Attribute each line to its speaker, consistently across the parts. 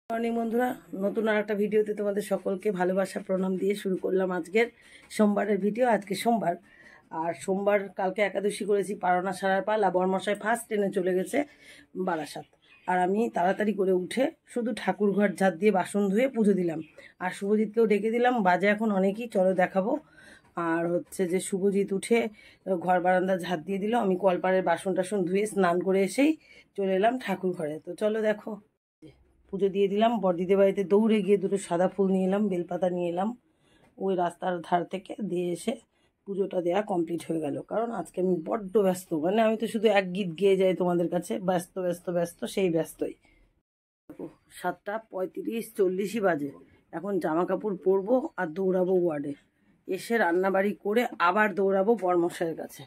Speaker 1: Morning বন্ধুরা, নতুন আর একটা ভিডিওতে তোমাদের সকলকে ভালোবাসা প্রণাম দিয়ে শুরু করলাম আজকের সোমবারের ভিডিও। আজকে সোমবার, আর সোমবার কালকে একাদশী করেছি, পারনা সারার পালা। বরমশাই ফার্স্ট ট্রেনে চলে গেছে বারাসাত, আর আমি তাড়াতাড়ি করে উঠে শুধু ঠাকুর ঘর ঝাঁট দিয়ে বাসন ধুয়ে পুজো দিলাম, আর শুভজিৎকেও ডেকে দিলাম। বাজে এখন অনেকই, চলো দেখাবো। আর হচ্ছে যে শুভজিৎ উঠে ঘর বারান্দা ঝাঁট দিয়ে দিল, আমি কলপাড়ের বাসন টাসন ধুয়ে স্নান করে এসেই চলে এলাম ঠাকুর ঘরে। তো চলো দেখো, পুজো দিয়ে দিলাম। বড়দিদের বাড়িতে দৌড়ে গিয়ে দুটো সাদা ফুল নিয়ে এলাম, বেলপাতা নিয়ে এলাম, ওই রাস্তার ধার থেকে দিয়ে এসে পুজোটা দেওয়া কমপ্লিট হয়ে গেল। কারণ আজকে আমি বড্ড ব্যস্ত, মানে আমি তো শুধু এক গীত গেয়ে যাই তোমাদের কাছে, ব্যস্ত ব্যস্ত ব্যস্ত, সেই ব্যস্তই। 7:35-40 বাজে, এখন জামা কাপড় পরবো আর দৌড়াবো ওয়ার্ডে, এসে রান্নাবাড়ি করে আবার দৌড়াবো বরমশাইয়ের কাছে।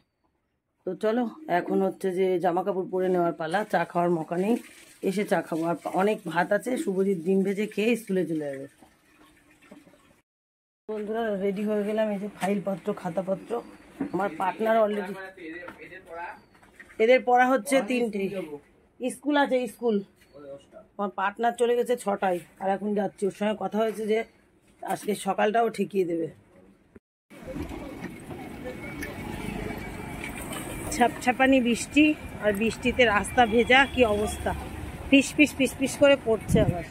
Speaker 1: তো চলো, এখন হচ্ছে যে জামা কাপড় পরে নেওয়ার পালা। চা খাওয়ার মকা নেই, এসে চা খাবো। আর অনেক ভাত আছে, শুভজিৎ ডিম ভেজে খেয়ে স্কুলে চলে যাবে। বন্ধুরা রেডি হয়ে গেলাম, এই যে ফাইলপত্র খাতাপত্র। আমার পার্টনার অলরেডি, এদের পড়া হচ্ছে 3টে, স্কুল আছে স্কুল। আমার পার্টনার চলে গেছে 6টায়, আর এখন যাচ্ছি। ওর সঙ্গে কথা হয়েছে যে আজকে সকালটাও ঠিকিয়ে দেবে। ছাপছাপানি বৃষ্টি, আর বৃষ্টিতে রাস্তা ভেজা, কি অবস্থা, পিস পিস পিস পিস করে পড়ছে আবার।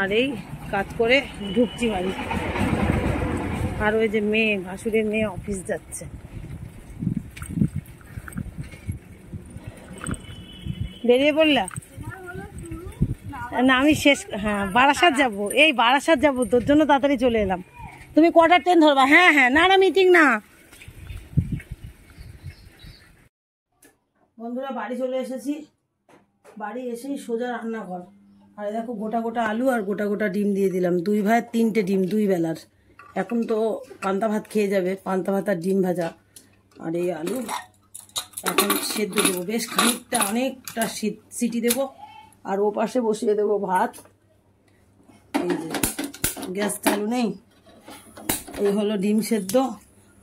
Speaker 1: আর এই কাজ করে ঢুকছি বাড়ি। আর ওই যে মেয়ে, ভাসুরের মেয়ে অফিস যাচ্ছে। বেরিয়ে পড়লা না? আমি শেষ, হ্যাঁ বারাসাত যাবো, এই বারাসাত যাবো, তোর জন্য তাড়াতাড়ি চলে এলাম। তুমি কটার ট্রেন ধরবা? হ্যাঁ হ্যাঁ, না না মিটিং না। বন্ধুরা বাড়ি চলে এসেছি, বাড়ি এসেই সোজা রান্নাঘর। আর দেখো গোটা গোটা আলু আর গোটা গোটা ডিম দিয়ে দিলাম। 2 ভাইয়ের 3টে ডিম, 2 বেলার। এখন তো পান্তা ভাত খেয়ে যাবে, পান্তা ভাত আর ডিম ভাজা। আর এই আলু এখন সেদ্ধ দেবো, বেশ খানিকটা, অনেকটা সিটি দেবো। আর ও পাশে বসিয়ে দেবো ভাত। এই যে গ্যাস চালু নেই, এই হলো ডিম সেদ্ধ,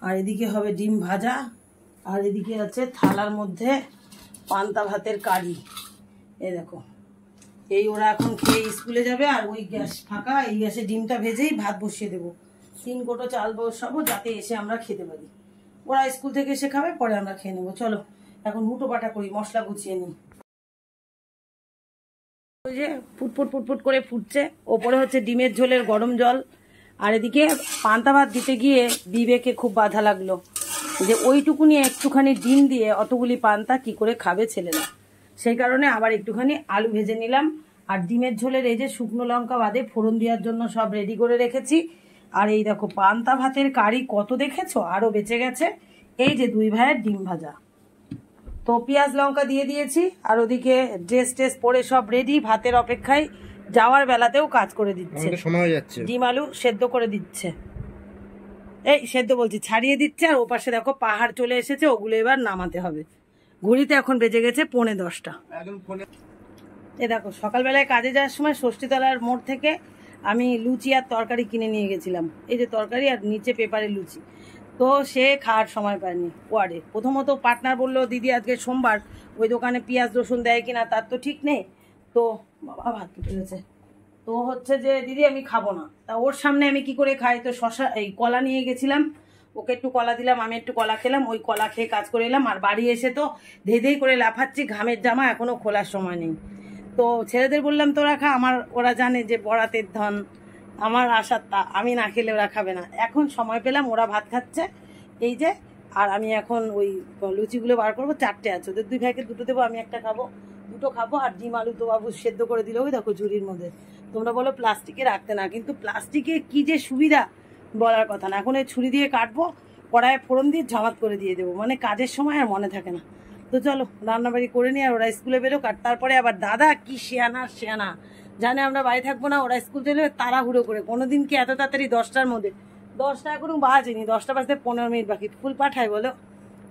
Speaker 1: আর এদিকে হবে ডিম ভাজা, আর এদিকে আছে থালার মধ্যে পান্তা ভাতের কারি। এই দেখো, এই ওরা এখন খেয়ে স্কুলে যাবে, আর ওই গ্যাস ফাঁকা, এই গ্যাসে ডিমটা ভেজেই ভাত বসিয়ে দেবো। 3 কোটো চাল বসাবো, যাতে এসে আমরা খেতে পারি। ওরা স্কুল থেকে এসে খাবে, পরে আমরা খেয়ে নেবো। চলো এখন হুটো পাটা করি, মশলা গুছিয়ে নিই। ওই যে ফুটফুট ফুটফুট করে ফুটছে, ওপরে হচ্ছে ডিমের ঝোলের গরম জল। আর এদিকে পান্তা ভাত দিতে গিয়ে বিবেকে খুব বাধা লাগলো যে ওইটুকুনি একটুখানি ডিম দিয়ে অতগুলি পান্তা কি করে খাবে ছেলেরা। সেই কারণে আবার একটুখানি আলু ভেজে নিলাম। আর ডিমের ঝোলের এই যে শুকনো লঙ্কা বাদে ফোড়ন দেওয়ার জন্য সব রেডি করে রেখেছি। আর এই দেখো পান্তা ভাতের কারি কত দেখেছো, আরো বেঁচে গেছে। এই যে 2 ভাইয়ের ডিম ভাজা, তো পেঁয়াজ লঙ্কা দিয়ে দিয়েছি। আর ওদিকে ড্রেস ট্রেস পরে সব রেডি, ভাতের অপেক্ষায়। যাওয়ার বেলাতেও কাজ করে দিচ্ছে, ডিম আলু সেদ্ধ করে দিচ্ছে, এই সেদ্ধ বলছি ছাড়িয়ে দিচ্ছে। আর ওপাশে দেখো পাহাড় চলে এসেছে, ওগুলো এবার নামাতে হবে। ঘড়িতে এখন বেজে গেছে 9:45। এ দেখো সকালবেলায় কাজে যাওয়ার সময় ষষ্ঠীতলার মোড় থেকে আমি লুচি আর তরকারি কিনে নিয়ে গেছিলাম। এই যে তরকারি, আর নিচে পেপারে লুচি। তো সে খাওয়ার সময় পায়নি ওয়ার্ডে। প্রথমত পার্টনার বললো দিদি আজকে সোমবার, ওই দোকানে পেঁয়াজ রসুন দেয় কিনা তার তো ঠিক নেই। তো বাবা ভাত কেটেছে, তো হচ্ছে যে দিদি আমি খাবো না। তা ওর সামনে আমি কি করে খাই? তো শশা, এই কলা নিয়ে গেছিলাম, ওকে একটু কলা দিলাম, আমি একটু কলা খেলাম। ওই কলা খেয়ে কাজ করে এলাম। আর বাড়ি এসে তো ধেই করে লাফাচ্ছি, ঘামের জামা এখনো খোলার সময় নেই। তো ছেলেদের বললাম তোরা খা, আমার ওরা জানে যে বরাতের ধন, আমার আশার তা, আমি না খেলে ওরা খাবে না। এখন সময় পেলাম, ওরা ভাত খাচ্ছে এই যে। আর আমি এখন ওই লুচিগুলো বার করবো, 4টে আছে, ওদের 2 ভাইকে 2টো দেবো, আমি একটা খাবো, 2টো খাবো। আর ডিম আলু তো বাবু সেদ্ধ করে দিল, ওই দেখো ঝুড়ির মধ্যে। তোমরা বলো প্লাস্টিকে রাখতে না, কিন্তু প্লাস্টিকে কি যে সুবিধা বলার কথা না। এখন এই ছুরি দিয়ে কাটবো, কড়াইয়ে ফোড়ন দিয়ে ঝামাত করে দিয়ে দেবো, মানে কাজের সময় আর মনে থাকে না। তো চলো রান্নাবাড়ি করে নিই, আর ওরা স্কুলে বেরোক। আর তারপরে আবার দাদা কি শেয়ানা জানে আমরা বাড়ি থাকবো না, ওরা স্কুল চলে তাড়াহুড়ো করে। কোনোদিন কি এত তাড়াতাড়ি 10টার মধ্যে, 10টা এখনো বাজেনি, 10টা বাজতে 15 মিনিট বাকি। ফুল পাঠায় বলো,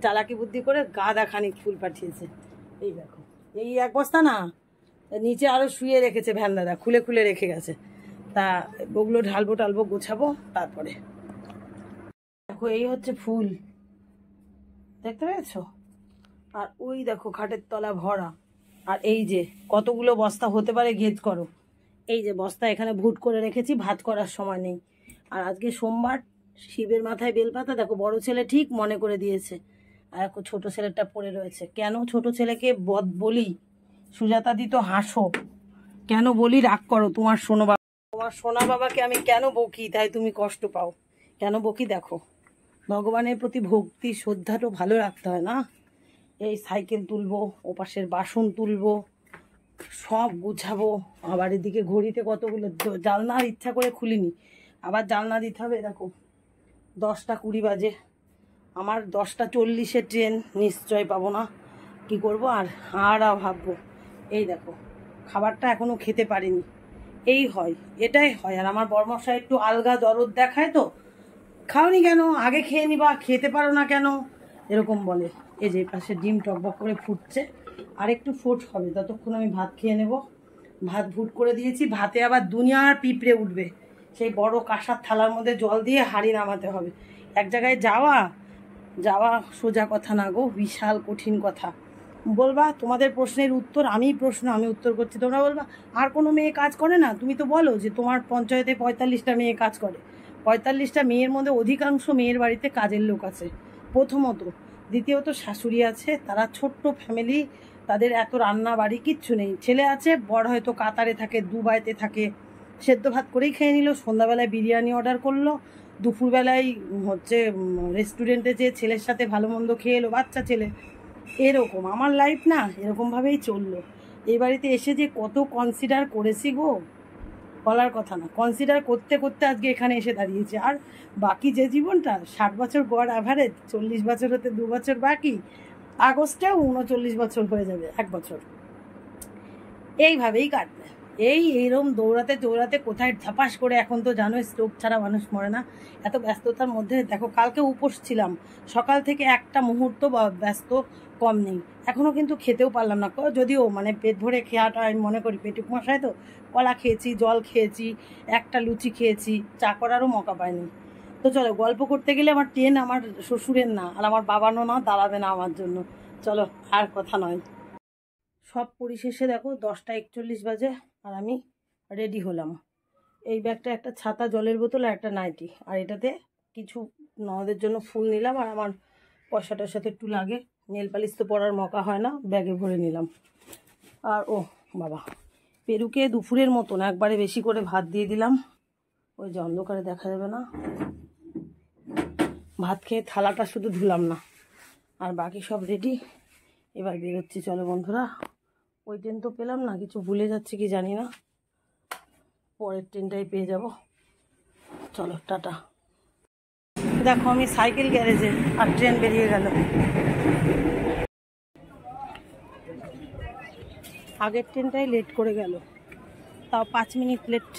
Speaker 1: চালাকি বুদ্ধি করে গাদা খানিক ফুল পাঠিয়েছে। এই দেখো এই 1 বস্তা না, নিচে আরো শুয়ে রেখেছে ভ্যান দাদা, খুলে খুলে রেখে গেছে। তা ওগুলো ঢালবো গোছাবো তারপরে। দেখো এই হচ্ছে ফুল, দেখতে পেয়েছো? আর ওই দেখো খাটের তলা ভরা। আর এই যে কতগুলো বস্তা হতে পারে গেজ করো। এই যে বস্তা এখানে ভুট করে রেখেছি, ভাত করার সময় নেই। আর আজকে সোমবার, শিবের মাথায় বেলপাতা দেখো, বড় ছেলে ঠিক মনে করে দিয়েছে। আর এখন ছোট ছেলেটা পড়ে রয়েছে। কেন ছোট ছেলেকে বলি, সুজাতা দি তো হাসো, কেন বলি রাগ করো, তোমার সোনা বাবাকে আমি কেন বকি তাই তুমি কষ্ট পাও। কেন বকি দেখো, ভগবানের প্রতি ভক্তি শ্রদ্ধা তো ভালো রাখতে হয় না। এই সাইকেল তুলবো, ওপাশের বাসন তুলবো, সব গুছাবো। আবার এদিকে ঘড়িতে কতগুলো জানলার ইচ্ছা করে খুলিনি, আবার জানলা দিতে হবে। দেখো 10টা 20 বাজে, আমার 10টা 40-এ ট্রেন, নিশ্চয় পাবো না। কি করবো আর ভাববো। এই দেখো খাবারটা এখনো খেতে পারিনি। এই হয়, এটাই হয়। আর আমার বর্মশাই একটু আলগা দরদ দেখায়, তো খাওনি কেন, আগে খেয়ে নিবা, খেতে পারো না কেন, এরকম বলে। এই যে পাশে ডিম টকবক করে ফুটছে, আর একটু ফুট হবে, ততক্ষণ আমি ভাত খেয়ে নেব। ভাত ভুট করে দিয়েছি, ভাতে আবার দুনিয়ার পিঁপড়ে উঠবে। সেই বড় কাঁসার থালার মধ্যে জল দিয়ে হাঁড়ি নামাতে হবে। এক জায়গায় যাওয়া সোজা কথা না গো, বিশাল কঠিন কথা। বলবা তোমাদের প্রশ্নের উত্তর আমি উত্তর করছি, তোমরা বলবা আর কোনো মেয়ে কাজ করে না। তুমি তো বলো যে তোমার পঞ্চায়েতে 45টা মেয়ে কাজ করে। 45টা মেয়ের মধ্যে অধিকাংশ মেয়ের বাড়িতে কাজের লোক আছে, প্রথমত। দ্বিতীয়ত শাশুড়ি আছে, তারা ছোট্ট ফ্যামিলি, তাদের এত রান্না বাড়ি কিচ্ছু নেই। ছেলে আছে, বড় হয়তো কাতারে থাকে, দুবাইতে থাকে, সেদ্ধ ভাত করেই খেয়ে নিল। সন্ধ্যাবেলায় বিরিয়ানি অর্ডার করলো, দুপুরবেলায় হচ্ছে রেস্টুরেন্টে যে ছেলের সাথে ভালো মন্দ খেয়ে এলো, বাচ্চা ছেলে। এরকম আমার লাইফ না, এরকমভাবেই চললো। এই বাড়িতে এসে যে কত কনসিডার করেছি গো, বলার কথা না। কনসিডার করতে করতে আজকে এখানে এসে দাঁড়িয়েছে। আর বাকি যে জীবনটা 60 বছর গড় অ্যাভারেজ, 40 বছর হতে 2 বছর বাকি, আগস্টেও 39 বছর হয়ে যাবে, 1 বছর এইভাবেই কাটবে। এইরকম দৌড়াতে কোথায় ধাপাস করে। এখন তো জানো স্ট্রোক ছাড়া মানুষ মরে না। এত ব্যস্ততার মধ্যে দেখো, কালকে উপোস ছিলাম, সকাল থেকে একটা মুহূর্ত ব্যস্ত কম নেই। এখনো কিন্তু খেতেও পারলাম না, যদিও মানে পেট ভরে খেয়াটা আমি মনে করি পেটুক মশাই তো। কলা খেয়েছি, জল খেয়েছি, একটা লুচি খেয়েছি, চা করারও মৌকা পাইনি। তো চলো, গল্প করতে গেলে আমার ট্রেন আমার শ্বশুরের না, আর আমার বাবারও না, দাঁড়াবে না আমার জন্য। চলো, আর কথা নয়। সব পরিশেষে দেখো 10টা 41 বাজে, আর আমি রেডি হলাম। এই ব্যাগটা একটা ছাতা, জলের বোতল আর একটা নাইটি, আর এটাতে কিছু ননদের জন্য ফুল নিলাম। আর আমার পয়সাটার সাথে একটু লাগে, নেল পালিশ তো পরার মৌকা হয় না, ব্যাগে ভরে নিলাম। আর ও বাবা, পেরুকে দুপুরের মতন একবারে বেশি করে ভাত দিয়ে দিলাম। ওই যে অন্ধকারে দেখা যাবে না, ভাত খেয়ে থালাটা শুধু ধুলাম না, আর বাকি সব রেডি। এবার বেরোচ্ছি, চলো বন্ধুরা। ওই ট্রেন তো পেলাম না, কিছু ভুলে যাচ্ছি কি জানি না, পরের ট্রেনটাই পেয়ে যাব। চলো, টাটা। দেখো আমি সাইকেল গ্যারেজে, আর ট্রেন বেরিয়ে গেল। আগের ট্রেনটাই লেট করে গেল, তাও 5 মিনিট লেট।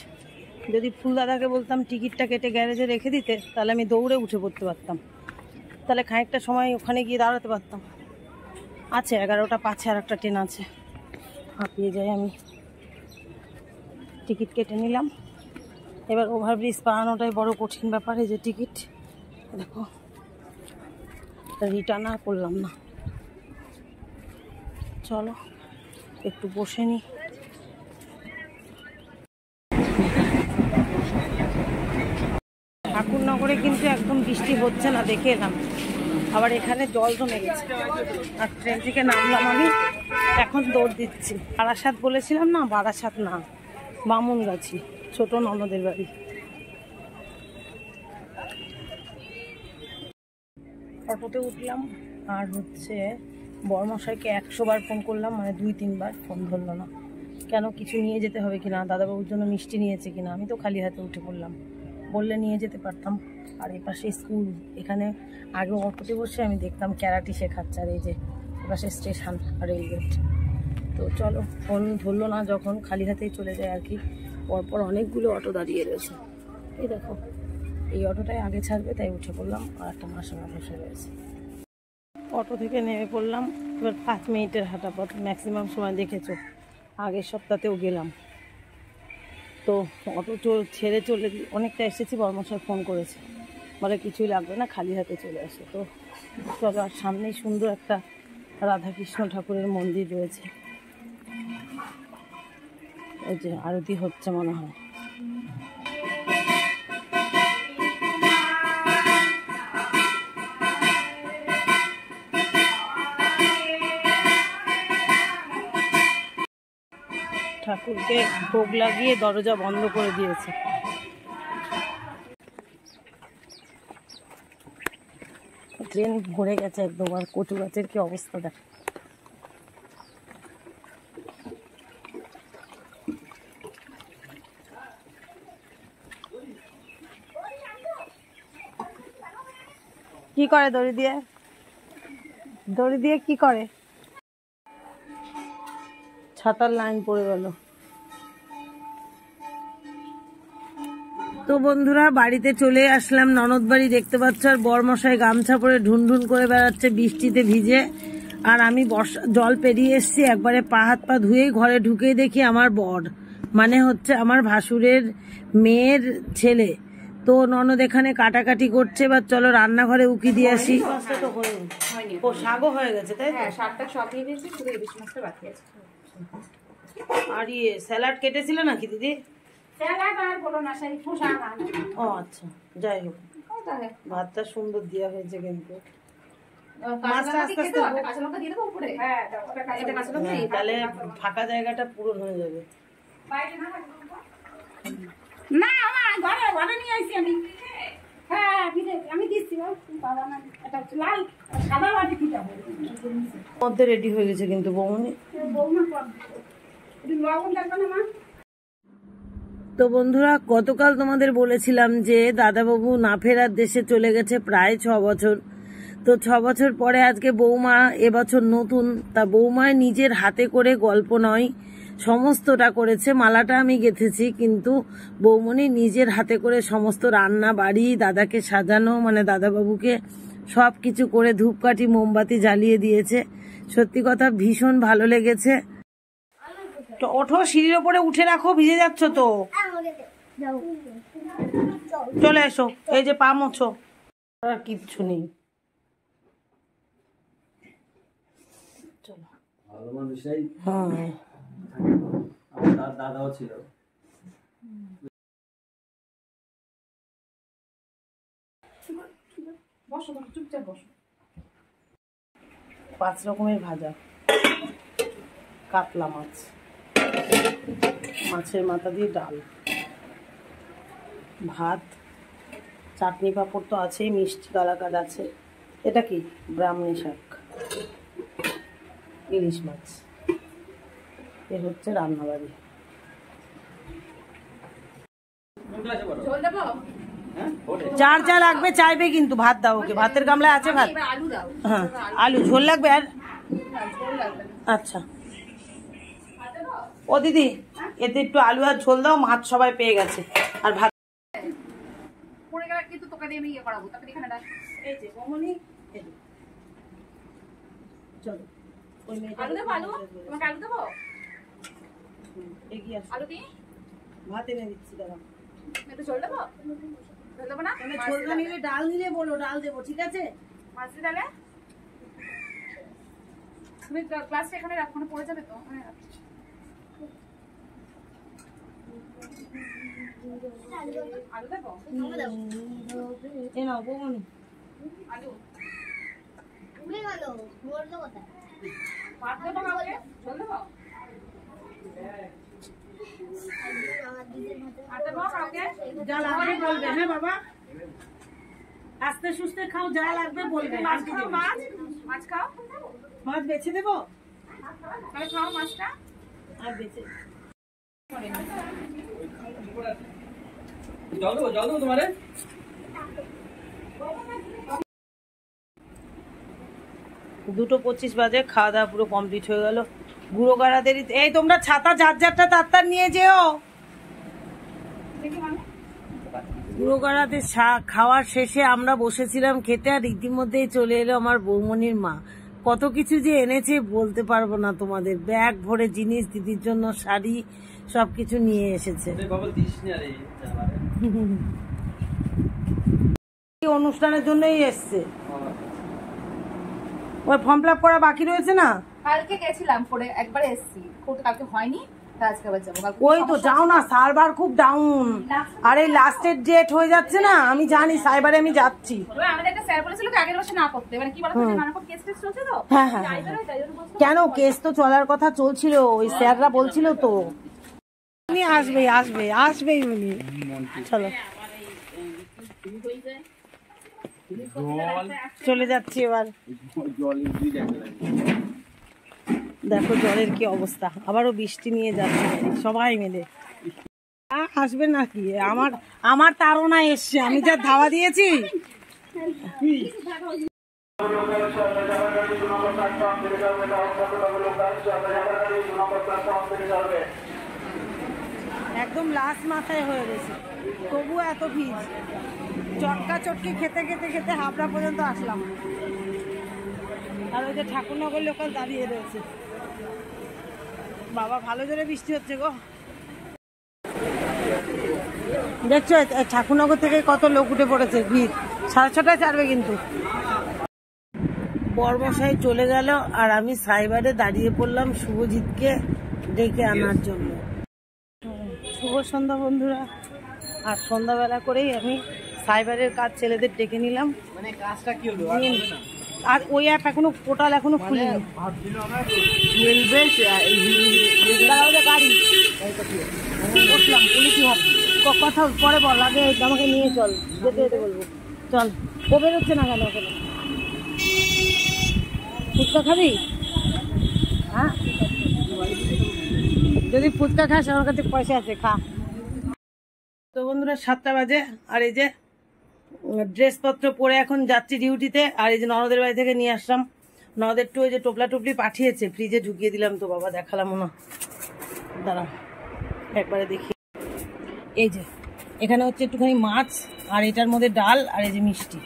Speaker 1: যদি ফুলদাদাকে বলতাম টিকিটটা কেটে গ্যারেজে রেখে দিতে, তাহলে আমি দৌড়ে উঠে পড়তে পারতাম, তাহলে খানিকটা সময় ওখানে গিয়ে দাঁড়াতে পারতাম। আছে 11টা 5-এ আর একটা ট্রেন আছে, হাঁপিয়ে যাই আমি। টিকিট কেটে নিলাম। এবার ওভারব্রিজ পাড়ানোটাই বড় কঠিন ব্যাপার। এই যে টিকিট, দেখো রিটার্ন আর করলাম না। চলো একটু বসে নিই। ঠাকুরনগরে কিন্তু একদম বৃষ্টি হচ্ছে না, দেখে এলাম। আবার এখানে জল জমে গেছে। আর ট্রেন থেকে নামলাম আমি, এখন দৌড় দিচ্ছি। বারাসাত বলেছিলাম না, বারাসাত না, বামুনগাছি, ছোট ননদের বাড়ি। অটোতে উঠলাম, আর হচ্ছে বড়মশাইকে 100 বার ফোন করলাম, মানে 2-3 বার, ফোন ধরলো না। কেন, কিছু নিয়ে যেতে হবে কিনা, দাদাবাবুর জন্য মিষ্টি নিয়েছে কিনা। আমি তো খালি হাতে উঠে পড়লাম, বললে নিয়ে যেতে পারতাম। আর এপাশে স্কুল, এখানে আগে অটোতে বসে আমি দেখতাম ক্যারাটি শেখাচ্ছে। আর এই যে এপাশে স্টেশন, রেলগেট। তো চলো, ফোন ধরলো না যখন, খালি হাতেই চলে যায় আর কি। পরপর অনেকগুলো অটো দাঁড়িয়ে রয়েছে। এই দেখো, এই অটোটাই আগে ছাড়বে, তাই উঠে পড়লাম। আর একটা মাসিমা বসে রয়েছে। অটো থেকে নেমে পড়লাম। এবার 5 মিনিটের হাঁটা পথ, ম্যাক্সিমাম সময় দেখেছো, আগের সপ্তাহতেও গেলাম। তো অটো ছেড়ে চলে অনেকটা এসেছি। বর্মশাই ফোন করেছে, বলে কিছুই লাগবে না, খালি হাতে চলে আসে। তো চলো, আর সামনেই সুন্দর একটা রাধাকৃষ্ণ ঠাকুরের মন্দির রয়েছে। ওই যে আরতি হচ্ছে মনে হয়। ঠাকুরকে ভোগ লাগিয়ে দরজা বন্ধ করে দিয়েছে। ট্রেন ভরে গেছে একদম। আর কচু গাছের কি অবস্থা দেখ। কি করে দড়ি দিয়ে কি করে? ছাতার লাইন পড়ে গেল। তো বন্ধুরা বাড়িতে চলে আসলাম, ননদ বাড়ি দেখতে পাচ্ছ। আর বরমশাই গামছা পরে ঢুনঢুন করে বেড়াচ্ছে বৃষ্টিতে ভিজে। আর আমি জল পেরিয়ে এসছি, একবারে পা হাত পা ধুয়েই ঘরে ঢুকেই দেখি আমার বর, মানে হচ্ছে আমার ভাসুরের মেয়ের ছেলে। তো ননদ এখানে কাটাকাটি করছে। এবার চলো রান্নাঘরে উকি দিয়ে আসি। ও শাকও হয়ে গেছে তাই?
Speaker 2: হ্যাঁ, শাকটা সব দিয়ে দিয়েছি, শুধু ইলিশ মাছটা বাকি আছে।
Speaker 1: আর স্যালাড কেটেছিল নাকি দিদি?
Speaker 2: স্যালাড আর বলো না, সেই খোসা না।
Speaker 1: ও আচ্ছা, যাই হোক ভাতটা সুন্দর দেওয়া হয়েছে কিন্তু। তাহলে ফাঁকা জায়গাটা পূরণ হয়ে যাবে।
Speaker 2: না ঘরে ঘরে নিয়ে আসছি আমি। হ্যাঁ আমি দিচ্ছি, লাল সাদা বাটি কি যাবো
Speaker 1: মধ্যে রেডি হয়ে গেছে কিন্তু বৌমনি।
Speaker 2: লবণ লাগবে না মা।
Speaker 1: তো বন্ধুরা গতকাল তোমাদের বলেছিলাম যে দাদাবাবু না ফেরার দেশে চলে গেছে প্রায় 6 বছর। তো 6 বছর পরে আজকে বৌমা এবছর নতুন, তা বৌমায় নিজের হাতে করে গল্প নয় সমস্তটা করেছে। মালাটা আমি গেঁথেছি, কিন্তু বৌমনি নিজের হাতে করে সমস্ত রান্না বাড়ি, দাদাকে সাজানো, মানে দাদাবাবুকে সব কিছু করে ধূপকাঠি মোমবাতি জ্বালিয়ে দিয়েছে। সত্যি কথা ভীষণ ভালো লেগেছে। ওঠো, সিঁড়ির ওপরে উঠে রাখো, ভিজে যাচ্ছ তো। চলে এসো, এই যে পা মোছো। আর কিচ্ছু নেই, চলো। হ্যাঁ
Speaker 3: দাদাও ছিল।
Speaker 2: বসো চুপচাপ বসো।
Speaker 1: 5 রকমের ভাজা, কাতলা মাছ, মাছের মাথা দিয়ে ডাল, ভাত, চাটনি পাঁপড় তো আছেই, মিষ্টি কালাকাদ আছে। এটা কি ব্রাহ্মী শাক, ইলিশ মাছ। এ হচ্ছে রান্নাবাড়ি। যার যা লাগবে চাইবে কিন্তু। ভাত দাও ওকে, ভাতের গামলায় আছে ভাত। হ্যাঁ আলু ঝোল লাগবে। আর আচ্ছা ও দিদি এতে একটু আলু আর ঝোল দাও, মাছ সবাই পেয়ে গেছে। আর ভাত
Speaker 2: পড়ে গেলে কিন্তু তোকে দিয়ে আমি ইয়ে করাবো। তাকে এখানে ডাক।
Speaker 1: এই যে বমনি, চলো ওই
Speaker 2: আলু দেবো। আলু তোমাকে আলু দেবো।
Speaker 1: এগিয়ে আসো,
Speaker 2: আলু দিই,
Speaker 1: ভাত এনে দিচ্ছি। দাঁড়াও,
Speaker 2: একটু ঝোল দেবো। ঝোল দেবো না,
Speaker 1: মানে ঝোল না নিলে ডাল নিলে বলো, ডাল দেবো, ঠিক আছে?
Speaker 2: মাছ দিয়ে তাহলে তুমি ক্লাসটা এখানে রাখো, না পড়ে যাবে তো। আলু দেবো।
Speaker 1: এ নাও বমনি
Speaker 2: আলু
Speaker 4: উড়ে গেল, বললো কোথায়?
Speaker 2: ভাত দেবো কাউকে, ঝোল দেবো।
Speaker 4: আমার দিদির ভাতে
Speaker 2: ভাত দেবো কাউকে।
Speaker 1: যা লাগবে বলবে। হ্যাঁ বাবা, আস্তে সুস্তে খাও, যা লাগবে বলবে।
Speaker 2: মাছ খাও, মাছ মাছ খাও।
Speaker 1: মাছ বেছে দেবো,
Speaker 2: তাহলে খাও মাছটা।
Speaker 1: আর বেছে
Speaker 3: জল দেবো তোমারে।
Speaker 1: 2:25 বাজে, খাওয়া দাওয়া পুরো কমপ্লিট হয়ে গেল। গুঁড়ো গাড়াদেরই। এই তোমরা ছাতা যার যারটা তার নিয়ে যেও। গুঁড়ো গাড়াদের খাওয়ার শেষে আমরা বসেছিলাম খেতে, আর ইতিমধ্যেই চলে এলো আমার বৌমনির মা। কত কিছু যে এনেছে বলতে পারবো না তোমাদের। ব্যাগ ভরে জিনিস, দিদির জন্য শাড়ি, সবকিছু নিয়ে এসেছে। অনুষ্ঠানের জন্যই এসছে। ওই ফর্ম ফিল আপ করা বাকি রয়েছে না?
Speaker 3: কালকে গেছিলাম করে একবার এসেছি, কালকে হয়নি, আজকে আবার যাবো।
Speaker 1: ওই তো যাও না, সার্ভার খুব ডাউন। আরে লাস্টের ডেট হয়ে যাচ্ছে না, আমি জানি, সাইবারে আমি যাচ্ছি।
Speaker 3: আমাদের একটা স্যার বলেছিল কি আগের বছর না করতে, মানে কি বলতো নানা রকম কেস টেস চলছে তো।
Speaker 1: হ্যাঁ হ্যাঁ কেন, কেস তো চলার কথা চলছিল, ওই স্যাররা বলছিল তো উনি আসবেই আসবে আসবেই উনি। চলো চলে যাচ্ছি এবার। দেখো জলের কি অবস্থা, আবারও বৃষ্টি নিয়ে যাচ্ছে সবাই মিলে। আসবে নাকি, আমার তাড়না এসছে, আমি যা ধাওয়া দিয়েছি। একদম লাস্ট মাথায় হয়ে গেছে, তবু এত ভিজ। চটকা চটকি খেতে খেতে খেতে হাবড়া পর্যন্ত আসলাম। আর ওই যে ঠাকুরনগর লোকাল দাঁড়িয়ে রয়েছে। বাবা ভালো জোরে বৃষ্টি হচ্ছে গো, দেখছো ঠাকুরনগর থেকে কত লোক উঠে পড়েছে, ভিড়। 6:30টায় ছাড়বে কিন্তু। বর্মশাই চলে গেল আর আমি সাইবারে দাঁড়িয়ে পড়লাম শুভজিৎকে ডেকে আনার জন্য। শুভ সন্ধ্যা বন্ধুরা। আর সন্ধ্যাবেলা করেই আমি সাইবারের কাজ ছেলেদের ডেকে নিলাম।
Speaker 5: মানে কাজটা কি হলো?
Speaker 1: আর ওই অ্যাপ এখনো পোর্টাল এখনো খুলিনি। গাড়ি বসলাম, বলি কি হবে কথা পরে বল, আগে আমাকে নিয়ে চল, যেতে যেতে বলবো। চল, ও বেরোচ্ছে না কেন ওখানে? ফুচকা খাবি? হ্যাঁ, যদি ফুচকা খাস আমার কাছে পয়সা আছে, খা। তো বন্ধুরা 7টা বাজে, আর এই যে ড্রেসপত্র পরে এখন যাচ্ছি ডিউটিতে। আর এই যে ননদের বাড়ি থেকে নিয়ে আসলাম, ননদের টু ওই যে টোপলা টুপলি পাঠিয়েছে, ফ্রিজে ঢুকিয়ে দিলাম। তো বাবা দেখালাম না, দাঁড়া একবারে দেখি। এই যে এখানে হচ্ছে একটুখানি মাছ, আর এটার মধ্যে ডাল, আর এই যে মিষ্টি।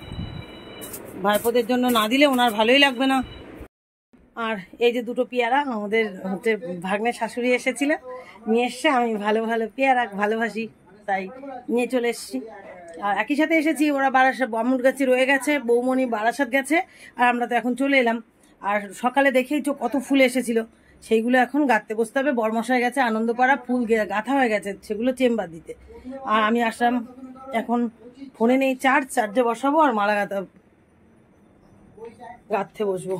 Speaker 1: ভাইপোদের জন্য না দিলে ওনার ভালোই লাগবে না। আর এই যে দুটো পেয়ারা, আমাদের হচ্ছে ভাগ্নের শাশুড়ি এসেছিল, নিয়ে এসছে। আমি ভালো ভালো পেয়ারা ভালোবাসি, তাই নিয়ে চলে এসেছি। আর একই সাথে এসেছি, ওরা বারাসাত বামুনগাছি রয়ে গেছে, বৌমণি বারাসাত গেছে, আর আমরা তো এখন চলে এলাম। আর সকালে দেখেই তো কত ফুল এসেছিল, সেইগুলো এখন গাঁথতে বসতে হবে। বর্মশাই গেছে আনন্দপাড়া, ফুল গাঁথা হয়ে গেছে, সেগুলো চেম্বার দিতে। আর আমি আসলাম, এখন ফোনে নেই চার্জে বসাবো, আর মালা গাঁথতে বসবো।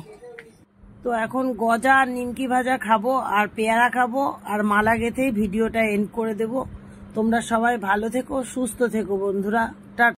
Speaker 1: তো এখন গজা আর নিমকি ভাজা খাবো, আর পেয়ারা খাবো, আর মালা গেঁথেই ভিডিওটা এন্ড করে দেবো। তোমরা সবাই ভালো থেকো, সুস্থ থেকো বন্ধুরা।